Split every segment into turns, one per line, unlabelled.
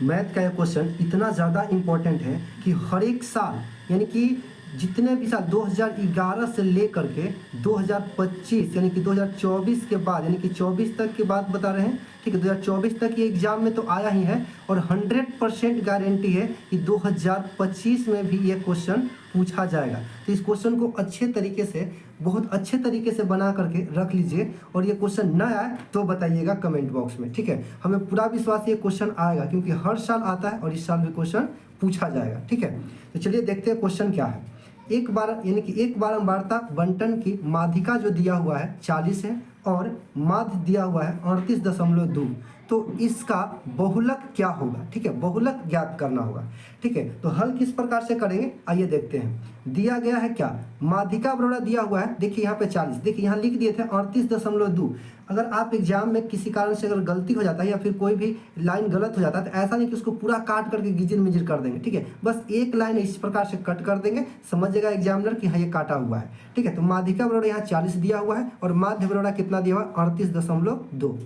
Math का ये question इतना ज़्यादा इम्पोर्टेंट है कि हर एक साल यानी कि जितने भी साल 2011 से लेकर के 2025 यानी कि 2024 के बाद यानी कि 24 तक की बात बता रहे हैं, ठीक है। 2024 तक ये एग्जाम में तो आया ही है और 100% गारंटी है कि 2025 में भी ये क्वेश्चन पूछा जाएगा। तो इस क्वेश्चन को अच्छे तरीके से, बहुत अच्छे तरीके से बना करके रख लीजिए और ये क्वेश्चन ना आए तो बताइएगा कमेंट बॉक्स में, ठीक है। हमें पूरा विश्वास ये क्वेश्चन आएगा क्योंकि हर साल आता है और इस साल भी क्वेश्चन पूछा जाएगा, ठीक है। तो चलिए देखते हैं क्वेश्चन क्या है। एक बार यानी कि एक बारंबारता बंटन की माध्यिका जो दिया हुआ है 40 है और माध्य दिया हुआ है 38.2, तो इसका बहुलक क्या होगा, ठीक है। बहुलक ज्ञात करना होगा, ठीक है। तो हल किस प्रकार से करेंगे आइए देखते हैं। दिया गया है क्या, माध्यिका बराबर दिया हुआ है, देखिए यहाँ पे 40, देखिए यहाँ लिख दिए थे 38.2। अगर आप एग्जाम में किसी कारण से अगर गलती हो जाता है या फिर कोई भी लाइन गलत हो जाता है तो ऐसा नहीं कि उसको पूरा काट करके गिजिर मिजिर कर देंगे, ठीक है। बस एक लाइन इस प्रकार से कट कर देंगे, समझ जाएगा एग्जामिनर कि हाँ ये काटा हुआ है, ठीक है। तो माध्यिका बराबर यहाँ 40 दिया हुआ है और माध्य बराबर कितना दिया हुआ है 38.2।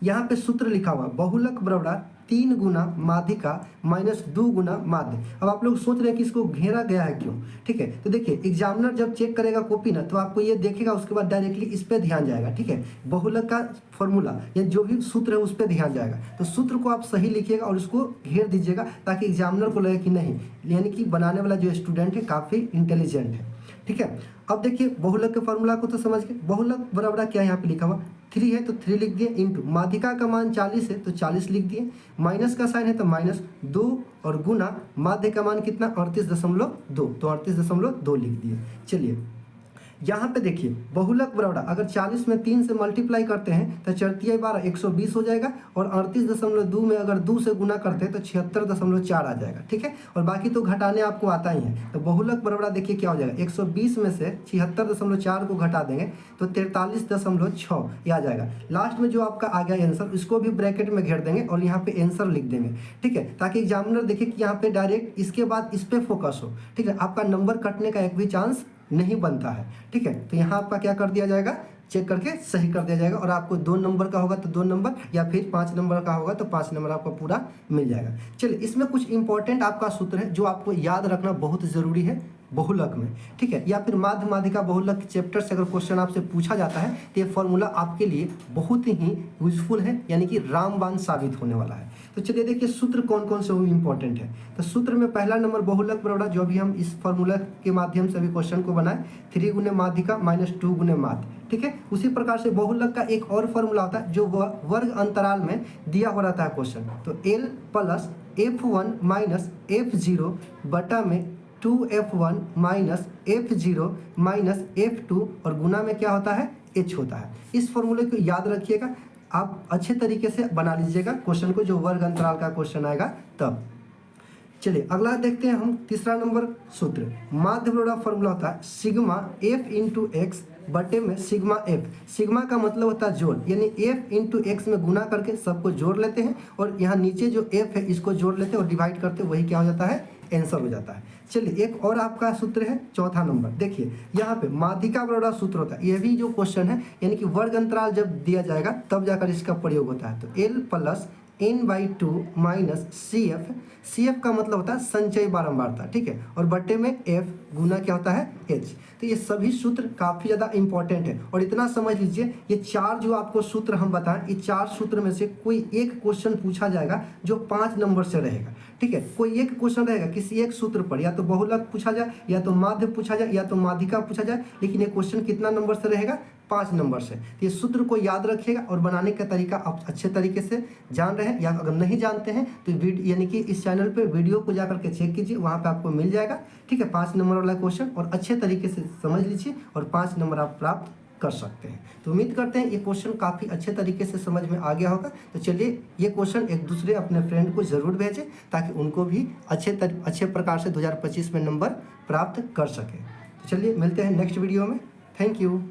यहाँ पे सूत्र लिखा हुआ बहुलक बराबर 3 गुना माध्यिका माइनस 2 गुना माध्य। अब आप लोग सोच रहे हैं कि इसको घेरा गया है क्यों, ठीक है। तो देखिए एग्जामिनर जब चेक करेगा कॉपी ना तो आपको ये देखेगा, उसके बाद डायरेक्टली इस पे ध्यान जाएगा, ठीक है। बहुलक का फॉर्मूला या जो भी सूत्र है उस पर ध्यान जाएगा। तो सूत्र को आप सही लिखिएगा और उसको घेर दीजिएगा ताकि एग्जामिनर को लगे कि नहीं, यानी कि बनाने वाला जो स्टूडेंट है काफ़ी इंटेलिजेंट है, ठीक है। अब देखिए बहुलक के फॉर्मूला को तो समझ गए। बहुलक बराबर क्या यहाँ पे लिखा हुआ 3 है तो 3 लिख दिए, इंटू माध्यिका का मान 40 है तो 40 लिख दिए, माइनस का साइन है तो माइनस 2 और गुना माध्य का मान कितना 38.2 तो 38.2 लिख दिए। चलिए यहाँ पे देखिए बहुलक बराबर अगर 40 में 3 से मल्टीप्लाई करते हैं तो 4 12 120 हो जाएगा और 38.2 में अगर 2 से गुना करते हैं तो 76.4 आ जाएगा, ठीक है। और बाकी तो घटाने आपको आता ही है। तो बहुलक बराबर देखिए क्या हो जाएगा 120 में से 76.4 को घटा देंगे तो 43.6 ये आ जाएगा। लास्ट में जो आपका आ गया आंसर इसको भी ब्रैकेट में घेर देंगे और यहाँ पे आंसर लिख देंगे, ठीक है, ताकि एग्जामिनर देखे कि यहाँ पे डायरेक्ट इसके बाद इस पे फोकस हो, ठीक है। आपका नंबर कटने का एक भी चांस नहीं बनता है, ठीक है। तो यहाँ आपका क्या कर दिया जाएगा, चेक करके सही कर दिया जाएगा और आपको 2 नंबर का होगा तो 2 नंबर या फिर 5 नंबर का होगा तो 5 नंबर आपको पूरा मिल जाएगा। चलिए इसमें कुछ इंपॉर्टेंट आपका सूत्र है जो आपको याद रखना बहुत ज़रूरी है बहुलक में, ठीक है। या फिर माध्य माध्यिका बहुलक चैप्टर से अगर क्वेश्चन आपसे पूछा जाता है तो ये फॉर्मूला आपके लिए बहुत ही यूजफुल है, यानी कि रामबाण साबित होने वाला है। तो चलिए देखिए सूत्र कौन कौन से वो इंपॉर्टेंट है। तो सूत्र में पहला नंबर बहुलक बराबर जो भी हम इस फॉर्मूला के माध्यम से अभी क्वेश्चन को बनाए 3 गुने माध्यिका माइनस 2 गुने माध्य, ठीक है। उसी प्रकार से बहुलक का एक और फॉर्मूला होता है जो वर्ग अंतराल में दिया हो रहता है क्वेश्चन। तो L plus F1 minus F0 बटा में 2F1 minus F0 minus F2 और गुना में क्या होता है H होता है। इस फॉर्मूले को याद रखिएगा, आप अच्छे तरीके से बना लीजिएगा क्वेश्चन को जो वर्ग अंतराल का क्वेश्चन आएगा तब। चलिए अगला देखते हैं हम तीसरा नंबर सूत्र। माध्य बराबर फॉर्मूला होता है सिग्मा F इंटू एक्स बटे में सिग्मा F। सिग्मा का मतलब होता है जोड़, यानी F इंटू एक्स में गुना करके सबको जोड़ लेते हैं और यहाँ नीचे जो F है इसको जोड़ लेते हैं और डिवाइड करते हैं, वही क्या हो जाता है आंसर हो जाता है। चलिए एक और आपका सूत्र है चौथा नंबर, देखिए यहाँ पे माध्यिका बराबर सूत्र होता है। ये भी जो क्वेश्चन है यानी कि वर्ग अंतराल जब दिया जाएगा तब जाकर इसका प्रयोग होता है। तो L plus n/2 minus CF का मतलब होता है संचयी बारंबारता, ठीक है, और बट्टे में F गुना क्या होता है H। तो ये सभी सूत्र काफ़ी ज़्यादा इंपॉर्टेंट है और इतना समझ लीजिए ये 4 जो आपको सूत्र हम बताएं, ये 4 सूत्र में से कोई एक क्वेश्चन पूछा जाएगा जो 5 नंबर से रहेगा, ठीक है। कोई एक क्वेश्चन रहेगा किसी एक सूत्र पर, या तो बहुलक पूछा जाए या तो माध्य पूछा जाए या तो माध्यिका पूछा जाए, लेकिन ये क्वेश्चन कितना नंबर से रहेगा 5 नंबर से। तो ये सूत्र को याद रखिएगा और बनाने का तरीका आप अच्छे तरीके से जान रहे हैं, या अगर नहीं जानते हैं तो यानी कि इस चैनल पे वीडियो को जाकर के चेक कीजिए, वहाँ पे आपको मिल जाएगा, ठीक है, 5 नंबर वाला क्वेश्चन और अच्छे तरीके से समझ लीजिए और 5 नंबर आप प्राप्त कर सकते हैं। तो उम्मीद करते हैं ये क्वेश्चन काफ़ी अच्छे तरीके से समझ में आ गया होगा। तो चलिए ये क्वेश्चन एक दूसरे अपने फ्रेंड को ज़रूर भेजें ताकि उनको भी अच्छे प्रकार से 2025 में नंबर प्राप्त कर सकें। तो चलिए मिलते हैं नेक्स्ट वीडियो में। Thank you.